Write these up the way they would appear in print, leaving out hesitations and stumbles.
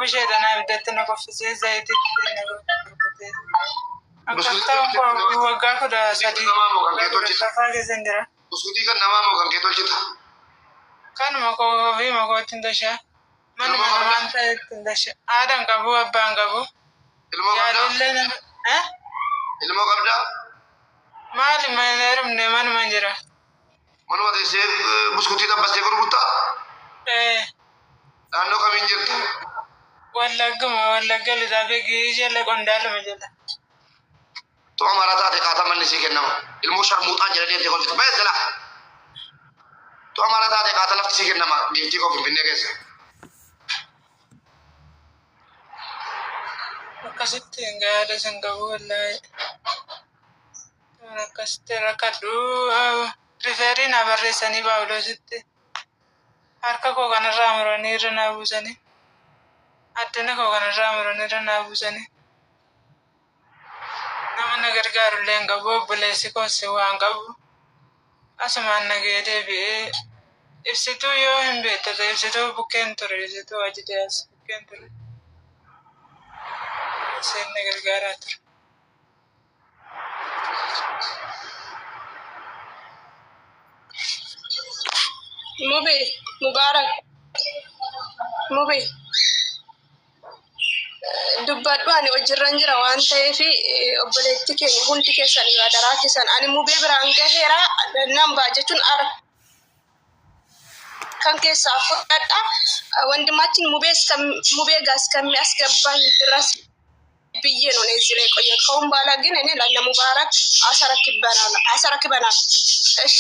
بشيء أنا بدأت نقفز زيت أكثر وقعك ده سدي تفاجئ زندرة وسودي كان نمام وكان كده جتا كان ماكو في ماكو تندشة من ما أنت تندشة آدم كابو أبان كابو يا لله ها ilmo qabda maali maneerum ne man manjira manuma dese buskuti da baste gurguta nanno kamin jirta walla gali da begi jelle gondal majalla to amara ta te kata man nisi kenna ilmo sharmuta jere de ko fita bayzala to amara ta te kata lafti si kenna ma di ko finne kese akasitti ngada sangabu wallahi rakastera kadu referina barresani bawlo sitte harka ko kana ramroni rana busani atene ko kana ramroni rana busani namana gargaru lenga bobbele siko se wangabu asman nagede be ifsitu yo himbe tata ifsitu bukentore ifsitu ajidas bukentore sen gargaratur Mubarak Mubi dubbadhu ani hojirran jira waan ta'eef obboleetti keenya hundi keessan daraa keessan ani mubee biraan gaheera nambaa jechuun kan keessaa fudhadha wandimaatiin mubee gaas kammi as gabbaan diras biyyee non eziree qoyya ka'uun baala gina inni laalla mubaarak asara kibana እሺ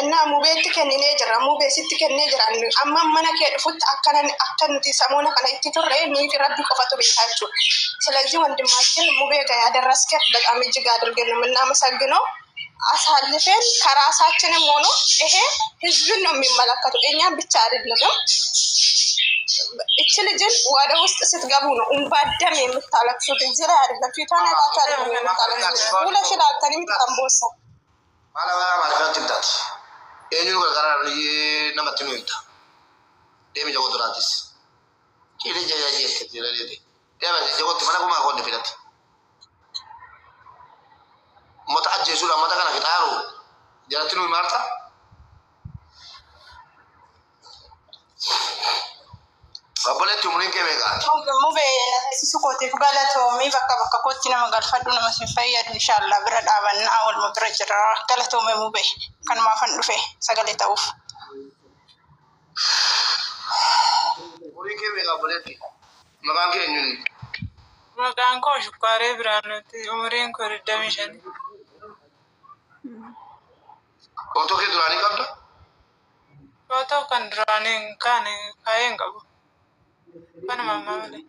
Enna mubeetti kennee jira mubeesitti kennee jira amma mana kee dhufutti akka nuti samoona kana itti turre ni fi rabbi qofatu beekaa jechuudha. ስለዚህ ወንድማችን ሙቤ ጋር ያደረስከት በጣም እጅግ አድርገን ነው የምናመሰግነው። አሳልፈን ከራሳችንም ሆኖ ይሄ ህዝብን ነው የሚመለከተው እኛም ብቻ አይደለም። እቺ ልጅን ወደ ውስጥ ስትገቡ ነው እንባደም የምታለቅሱት እንጂ ላይ አይደለም። ፊቷን ያታታለ ነው የምታለቅሱት። ሁለሽላል ተንም ተንቦሳ ማለባ ትንታት የኒው ጋራ ነመትኑ እንታ ደም ጀጎ ዶራቲስ ኪለ ጀያጂ ተጀለለ ደም ጀጎ ተመና ኮማ ኮን ፊላት متعجي سولا متى كان كتارو جاتنو مارتا أبلتي منين كم يقعد مو بين سكوتي فقالته مي بكا كوتنا ما قال فدنا ما سنفيد إن شاء الله برد أبنا أول ما برجع قالته مو بين كان ما فن فيه سقالي توف منين كم يقعد أبلتي مكان كينوني مكان كوش كاري برانتي عمرين كوري دمشان foto ke durani kabda foto kan durani kan kayen gabu kan mama male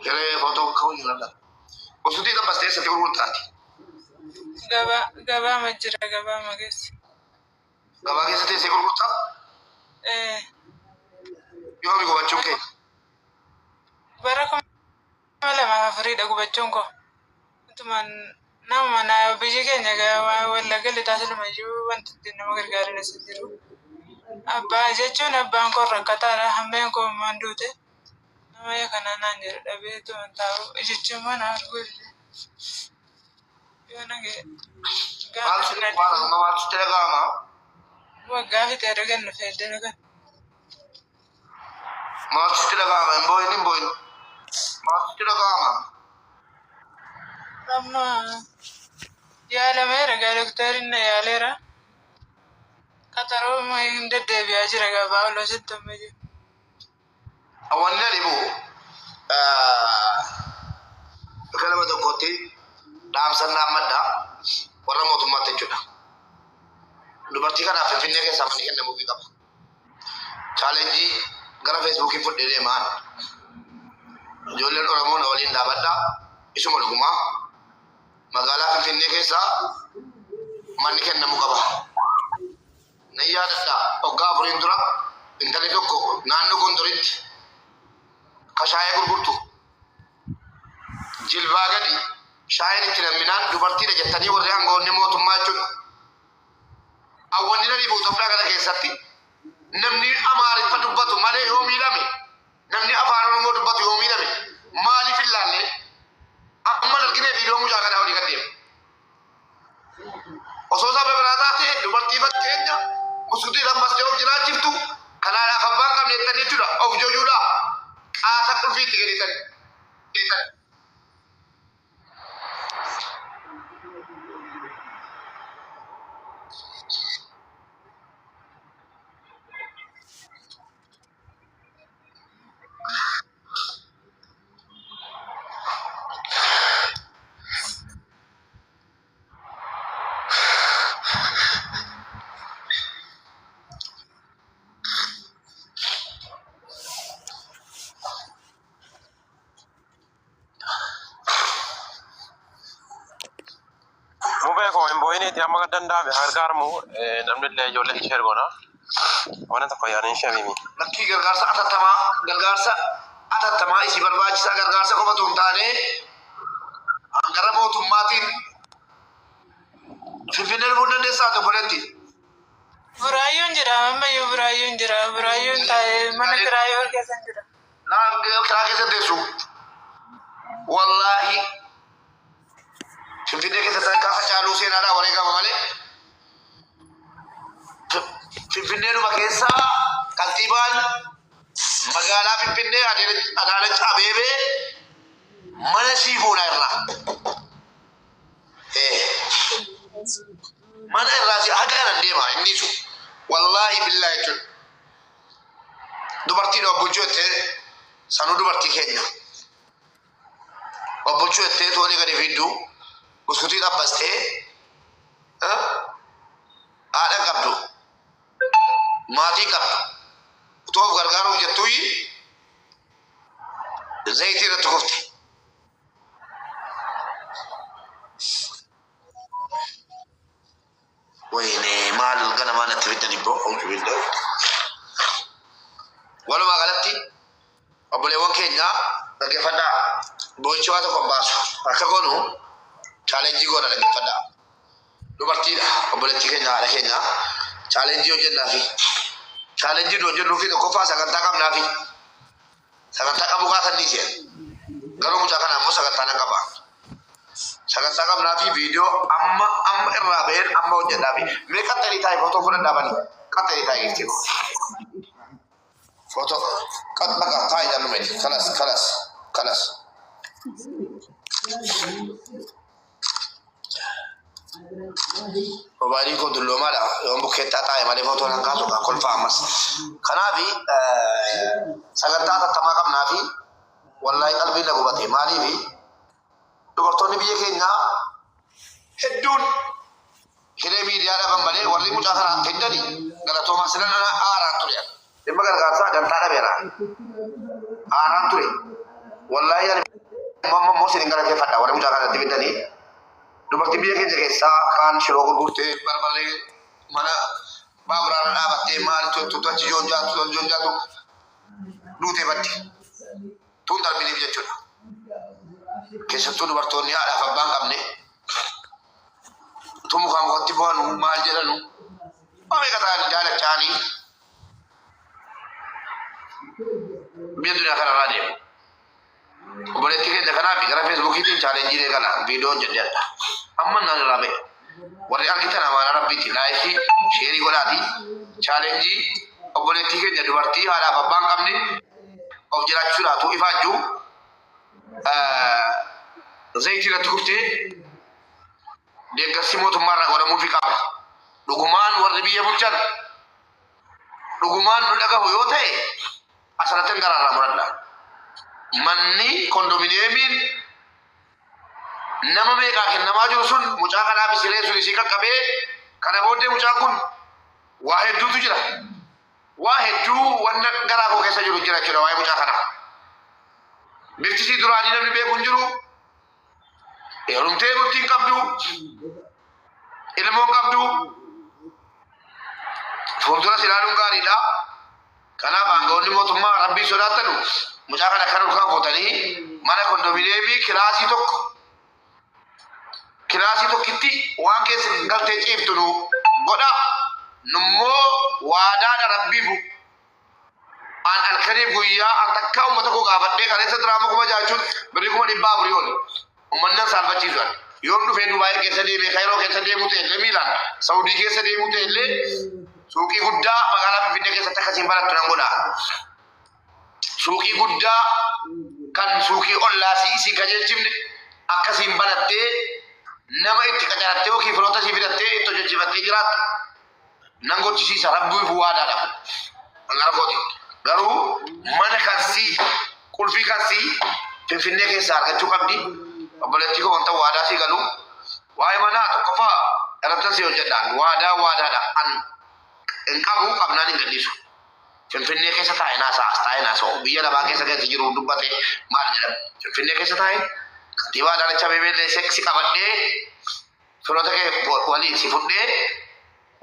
kere foto ko ni nada usudi da baste sa tiru tati gaba majira gaba mages sa te seguro ta yo mi go bachuke baraka male ma farida go bachonko tuman nama na biji kenya ga wala gali tasil maju wanti dinna magar gari na sidiru abba jechuun abbaan ko rakkataadha hammeen ko mandute nama ya kana nanjir dabe to taw jechuun mana argul yana ge mal telegama wagga fi teregan na fedde ga mal telegama boy mal telegama amma ya la mera ga doktorin na ya lera kataro ma inde de biajira ga baalo sitto meje awanna libu kalama to koti dam sanna madda warra motuma tejuda dubarti kana finne ke samani kenna mu bi kap challenge gara facebook fudde de man jolle do ramona walin da badda isuma luguma magala finne ke sa man kenna mu kaba nayya da ogga burindura intale dokko nanno gondorit kashaya gurgurtu jilba gadi shayni tinaminan dubarti da jettani warre angonni motumma chun awwanni na dhibu Itoophiyaa kana keessatti namni Amaariffa dubbatu malee yoo miidhame namni afaan Oromoo dubbatu yoo miidhame maaliif hin laalle amma argine viidiyoo mucaa kana olii gad deemu. Osoo sababa biraa taate dubartii fakkeenya muskutii lammas yoo jiraachiftu kanaadhaaf abbaan qabne jettanii jechuudha of joojuudha qaata qulfiitti gadiitan. Mube ko imbo ini ti amma danda be hargar mu namne le jolle share gona wana ta koyani shamimi Lakki gargaarsa atattamaa isi barbaachisaa gargaarsa qofatu hin taane hangara mootummaatiin Finfinnee dhufuu dandeessaa obboleetti. Buraayyuun jira ammayyuu buraayyuun jira buraayyuun taa'ee mana kiraayyoo keessa jira. Kiraa keessa teessu wallaahi Finfinnee keessatti akka facaaluu seenaadhaa wareegama malee Finfinneedhuma keessaa kantiibaan magaalaa Finfinnee Adaanech Abeebee mana siifuudha irraa mana irraa si haga kanan deema inni sun wallaahi billaahi jechuudha. Dubartiin obbulchuu jettee sanuu dubartii keenya obbulchuu jettee toonii gadi fidduu buskutii dhabbastee haadha qabdu maatii qabdu utoof gargaaruuf jettuuyi zayitii irratti kufte. Wayne maal ganamaa natti fiddanii boo auzu billah. Walumaa galatti obboleewwan keenya dhaggeeffadhaa boo'ichi waa tokko hin baasu akka goonu chaalenjii goona dhaggeeffadhaa. Dubartiidha obboleettii keenya haadha keenya chaalenjii hojjennaafi chaalenjii hojjennuufi tokkoffaa sagantaa qabnaafi sagantaa qabuu kaatan dhiisee garuu mucaa kana ammoo sagantaa nan qaba. Sagantaa qabnaafi viidiyoo amma irraa ba'een amma hojjennaafi mee qaxxalii taa'e footoo fudhadhaa bani qaxxalii taa'e jechuudha. Foto kat baga tai dan numedi kalas Obadi ko dullo mala yon buketta tai male foto nan kaso ka kol famas kanafi saganta ta tamakam nafi wallahi qalbi la gubate mali bi dubartonni biyya keenya hedduun hire media da bambale warri mucaa kana heddani galatoma silana aaraan ture dhimma gargaarsaa gantaa dhabeera aaraan ture wallahi ani mammoo isin galateeffadha warri mucaa kanatti fiddanii dubartii biyya keenya keessaa kaan shiroo gurgurtee barbaree mana baaburaan dhaabattee maal tuttu achi joonjaatu duutee baddi tun darbiniif jechuudha. Keessattuu dubartoonni haadhaaf abbaan qabne tumu kan kotti bu'anu maal jedhanu oomega ta'anii daalachaanii biyya duniyaa kanarraa deemu. Obboleettii keenya kanaaf gara feesbuukiitiin chaalenjiilee kana viidiyoo hojjedheedha. Amma naan irraa ba'e. Warri argitan amaana rabbiitti laayikii sheerii godhaati. Chaalenjii obboleettii keenya dubartii haadhaaf abbaan qabne of jiraachuudhaatu ifaajjuu zayitii irratti kuftee deeggarsi mootummaarraa godhamuufi qaba. Dhugumaan warri biyya bulchan dhugumaan nu dhagahu yoo ta'e asirratti garaarraa muradha. Manni kondominiyeemiin nama meeqaa kennamaa jiru sun mucaa kanaaf siree sun isii qaqqabee kana booddee mucaan kun waa hedduutu jira. Waa hedduu wanna garaa koo keessa jiru jira jechuudha waa'ee mucaa kanaa. Bifti isii duraanii namni beeku hin jiru. Heerumtee bultiin qabdu. Ilmoon qabdu. Fuulduras ilaaluun gaariidha. Kanaaf aangawoonni mootummaa rabbii sodaatanu mucaa kana kan ulfaa gootanii mana kondominiyeemii kilaasii tokkitti waan keessa galtee ciiftu nu godha نمو وادانا ربيبو an alkani guyya an takka ummata ko gaafadhe kan isa drama kuma jaachuun bari kuma dhibba buriyoon ummannan salphachiisan yoon dhufe Dubaay keessa deeme Kairoo keessa deemu ta'e Miilaan Saudi keessa deemu ta'e suuqii guddaa magaalaa Finfinnee keessatti akkasiin barattu nan godha suuqii guddaa kan suuqii ollaasii si qajeelchifne akkasiin barattee nama itti qacarattee yookiin firoota si fidattee itti hojjechiifattee jiraattu nan gochisiisa rabbii fi waadaadha angara kooti garuu mana kansi kulfii kansi Finfinnee keessa argachuu qabdi obboleettii koo wanta waadaa si galu waa'ee manaa tokkoffaa irratti si hojjedhaan waadaadha an hin qabu qabnaan hin gadhiisu Finfinnee keessa taa'e naasaa biyya labaa keessa gadi jiru dubbate maal jedhama Finfinnee keessa taa'e kantiibaa Adaanech Abeebee seksi qabadhee firoota kee waliin si fudhee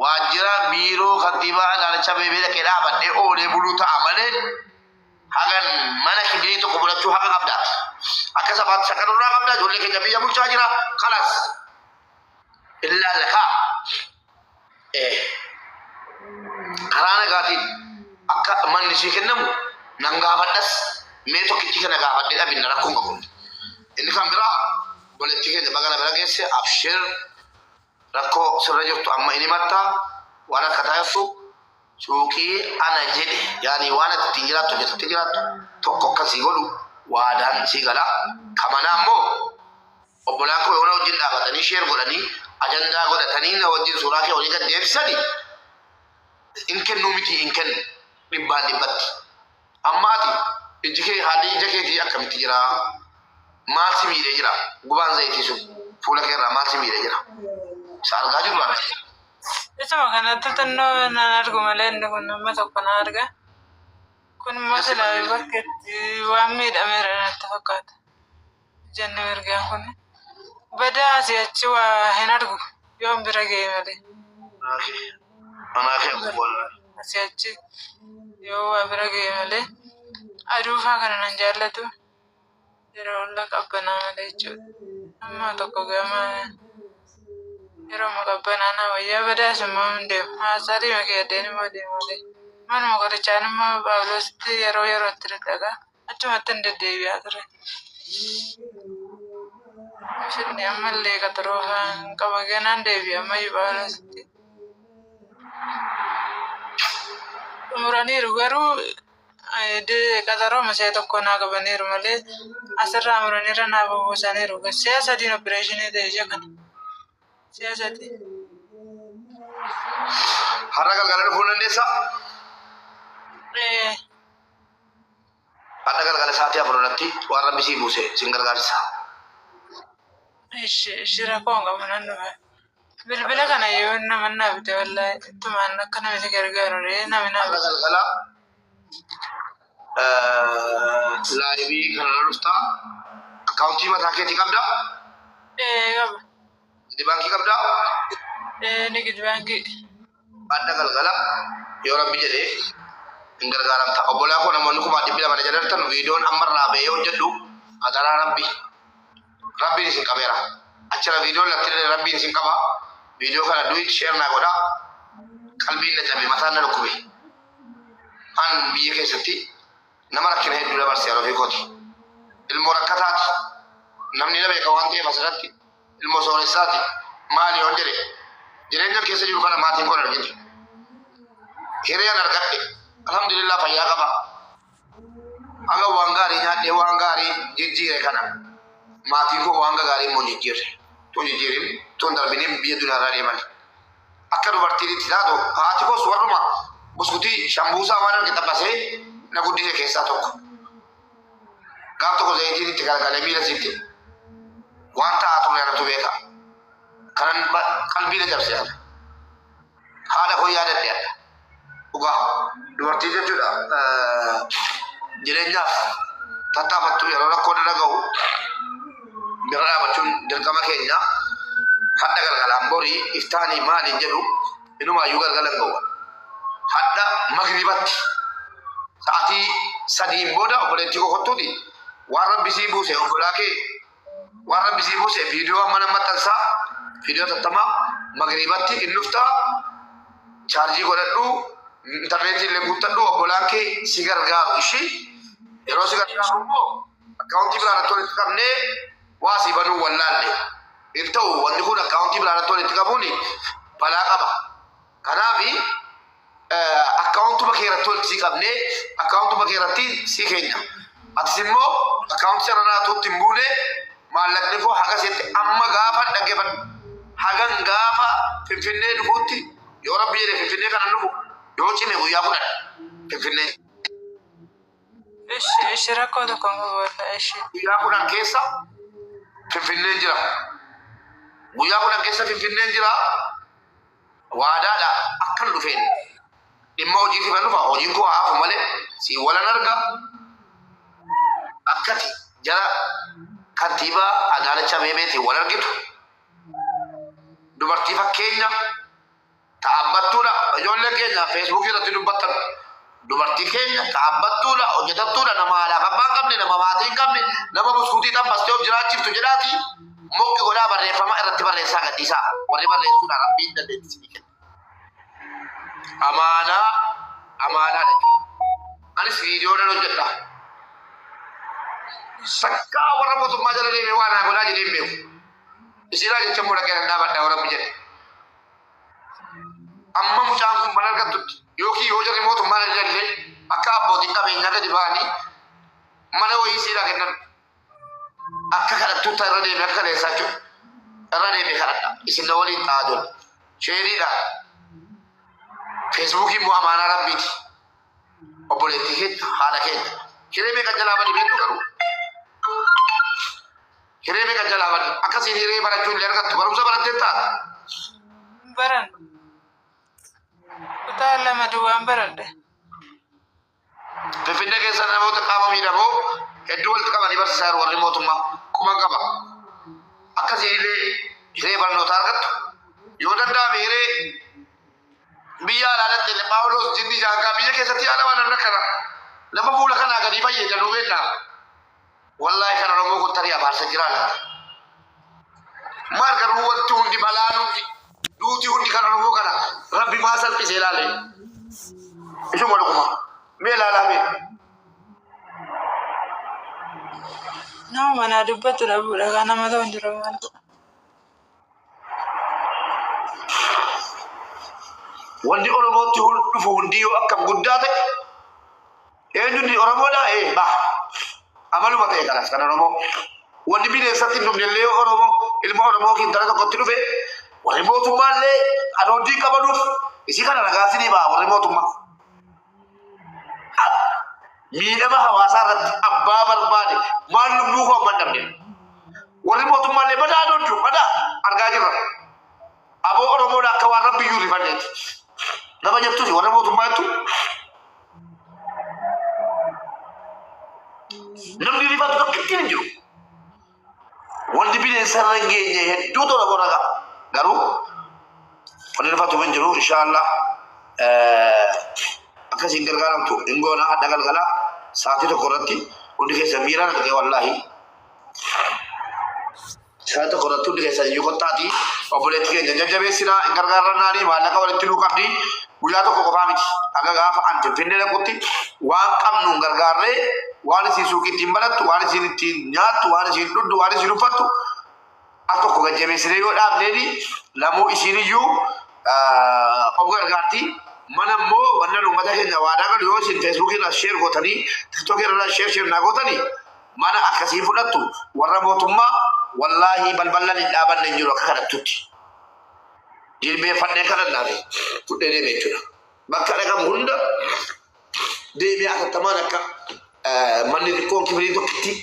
waajjira biiroo kantiibaa Adaanech Abeebee dhaqee dhaabadhee oolee buluu ta'a malee hagan mana kibbii tokko bulachuu haqa qabdaati. Akka sabaatti sakanurraa qabdaa ijoollee keenya biyya bulchaa jira kanas illaa lakaa karaa nagaatiin akka manni sii kennamu nan gaafadhas mee tokkichi kana gaafadhee dhabinna rakkoon qabu. Inni kan biraa obboleettii keenya magaalaa bira geesse abshir rakkoo sirra jirtu amma inni mattaa waan akka taa'essu suuqii ana jedhe yaani waan itti jiraattu jettee jiraattu tokko akkasii godhu waadaan si gala kamanaa immoo obbolaan koo yoona wajjin dhaabatanii sheer godhanii ajandaa godhatanii na wajjin suuraa kee walii gad deebisanii in kennuu miti in kennu dhibbaan dhibbatti ammaati iji kee haalli ija keetii akkamitti jira maal si miidhee jira gubaan zayitii sun fuula keerraa maal si miidhee jira isa argaa jiru laata. Isuma kanatti xinnoo nan argu malee inni kun nama tokko na arga. Kun immoo silaa bakka itti waan miidhameera natti fakkaata. Janni mirgaan kun badaa asii achi waa hin argu yoon bira ga'e malee. Asii achi yoo waa bira ga'e malee aduufaa kana nan jaallatu yeroo hunda qabbanaa malee jechuudha. Amma tokko gama yeroo maqabbanaa wayyaa badaas immoo hin deemu. Haasaadhii makee addeen immoo deemuulee. Manuma qorichaan immoo Phaawulositti yeroo yerootti dadhagaa achumatti hin deddeebi'aa ture. Finni ammallee qaxaroo fa'aan qaba ganaan deebi'a ammayyuu Phaawulositti. Muraniiru garuu qaxaroo masee tokko naa qabaniiru malee asirraa muraniirra naa buusaniiru. Siyaasa diin opereeshinii ta'e ija kana. Siyaasati. Har'a galgala dhufuu dandeessaa? Har'a galgala sa'aatii afur irratti waan rabbi sii buuse sin gargaarsa. Shira koon qabu nan dhufa. Bilbila kana yoo nama naa bite wallaahi ittumaan akka namni gargaaru namni naa bite. Har'a galgala laayibii kana dhuftaa akkaawuntii mataa keetii qabdaa? Qaba. Di baankii qabdaa? Ni gidi baankii. Adda galgala yoo rabbi jedhee hin gargaaramta. Obbolaa koo namoonni kumaa dhibbi lama jedhamtan viidiyoon ammarraa ba'ee hojjedhu adaraa rabbi. Rabbiin isin qabeera. Achira viidiyoon lafti rabbiin isin qaba. Viidiyoo kana du'i sheer naa godhaa. Qalbiin na jabe mataan na dhukkube. An biyya keessatti nama rakkina hedduu dabarse yeroo fi kooti. Ilmoo rakkataati. Namni na beeka waan ta'eef asirratti ilmoo sooressaati. Maali yoo jedhe jireenya keessa jiru kana maatiin kun argite. Hiriyaan argadhe alhamdulillah fayyaa qaba. Aga waan gaarii nyaadhee waan gaarii jijjiire kana maatiin koo waan gaarii immoo jijjiirre. Tun jijjiirin tun darbiniin biyya duniyaarraa deeman. Akka dubartiinitti taatu haati koos warruma buskutii shambuusaa waan arge tabbasee na guddise keessaa tokko. Gaaf tokko zayitiin itti galagalee miila sitti waan ta'aa ture anatu beeka. Kanan qalbii na cabse ana. Haadha koo yaadadhe adda. Dhugaa dubartii jechuudha jireenyaaf tattaafattu yeroo rakkoo dhaga'u bira dhaabachuun dirqama keenya hadda galgalaan borii iftaanii maaliin jedhu inumaayyuu galgalan ga'u. Hadda magribatti sa'aatii sadiin booda obboleettii koo kottuuti waan rabbi sii buuse obbolaa kee waan rabbi sii buuse viidiyoo mana maxxansaa viidiyoo tattamaa magribatti in dhuftaa chaarjii godhadhu intarneetii illee guuttadhu obbolaan kee si gargaaru ishii yeroo si gargaaru immoo akkaawuntii biraanatti walitti qabnee waa si banuu wallaalle hin ta'u wanti kun akkaawuntii biraanatti walitti qabuun balaa qaba kanaafi akkaawuntuma keerratti walitti si qabnee akkaawuntuma keerratti si keenya atis immoo akkaawuntii sanarraatuutti hin buune maallaqni koo haga seetti amma gaafa dhaggeeffadhu hagan gaafa finfinnee dhufuutti yoo rabbi jedhe finfinnee kana dhufu yoo cime guyyaa kudhan finfinnee. Ishi rakkoo tokko walla ishi. Guyyaa kudhan keessa finfinneen jira. Guyyaa kudhan keessa finfinneen jira. Waadaadha akkan dhufeen dhimma hojii fi dhufa hojiin koo haafu malee si walan arga akkati jara kantiibaa Adaanech Abeebeetii wal argitu. Dubartii fakkeenya ta'abbattuudha ijoollee keenya feesbuukii irratti dubbattan dubartii keenya ta'abbattuudha hojjetattuudha nama haadhaaf abbaan qabne nama maatii hin qabne nama buskuutii xabbastee of jiraachiftu jedhaati mokki godhaa barreeffama irratti barreessaa gadhiisaa warri barreessuudha rabbiin dandeettii amaanaa anis viidiyoo nan hojjedha sakkaa warra mootummaa jala deemee waan haa godhaa jedhee hin beeku isinaa jecha muudha kee dandaabadhaa warra biyya amma mucaan kun mana argattutti yookiin yoo jarri mootummaan hin jallee akka abbootiin qabeenyaa gadi ba'anii mana wayii siidhaa kennan akka kadhattuutta irra deeme akka kaleessaa jiru irra deeme kadhadha isin na waliin ta'aa jiru sheeriidhaan feesbuukii immoo amaanaa rabbiiti obboleettii keenya haadha keenya hiree meeqa jalaa badi beektu garuu hiree meeqa jalaa badi akkasiin hiree barachuu illee argattu barumsa barattee taata. Baran kutaa lama duwwaan baradhe. Finfinnee keessa namoota qaama miidhamoo hedduu walitti qabanii barsiisaa warri mootummaa kuma qaba. Akkasiin illee hiree barnootaa argattu yoo danda'ame hiree biyya alaatti illee Paawuloos Jindi Jaankaa biyya keessatti haala waan irra kana nama fuula kanaa gadi fayyadamuu beeknaa. Wallahi kana Oromoo kun tarii abaarsa jiraata. Maal garuu wanti hundi balaanuufi duuti hundi kan Oromoo kana rabbi maa salphisee ilaale. Ishuma dhuguma mee ilaalaa mee. Nama manaa dubbatu dhabuudha kan nama ta'u hin jiru maal godha. Wanti Oromootti dhufu hundi yoo akkam guddaa ta'e eenyuun Oromoodha bah amaluma ta'e kanas kan Oromoo wanti bineensatti hin dhufnellee Oromoo ilma Oromoo kiintala tokkotti dhufe warri mootummaallee adoodii qabanuuf isii kana ragaasinii ba'a warri mootummaa miidhama hawaasaa irratti abbaa barbaade maal lubbuu koo hin dhabne warri mootummaallee badaa adooddu badaa argaa jirra aboo Oromoodha akka waan rabbi iyyuu rifanneeti nama jettuuti warra mootummaa jettu namni rifatu tokkittiin hin jiru wanti bineensa irra hin geenye hedduu tola godhaga garuu wanni rifatu hin jiru inshaallah akkasiin gargaaramtu hin goona hadda galgala sa'aatii tokko irratti hundi keessa miiraan argee wallaahi sa'aatii tokko irratti hundi keessa iyyuu kottaati obboleetti keenya jajjabeessinaa hin gargaarrannaanii maallaqa walitti nuu qabdi guyyaa tokko qofaa miti aga gaafa an Finfinnee dhaqutti waan qabnu hin gargaarree waan isin suuqii ittiin banattu waan isin ittiin nyaattu waan isin dhudhu waan isin uffattu al tokko gajjabeessinee yoo dhaabneeni lamuu isiniyyuu of gargaarti mana immoo wannan uummata keenya waadaa galu yoo isin feesbuukiirraa sheer gootanii tiktookiirraa sheer naa gootanii mana akkasii fudhattu warra mootummaa wallaahi balballan hin dhaabanne hin jiru akka kadhattutti jilbeeffannee kadhannaafi fudhee deemee jechuudha bakka dhaqamu hunda deemee atattamaan akka manni xiqqoon kibirii tokkitti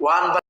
waan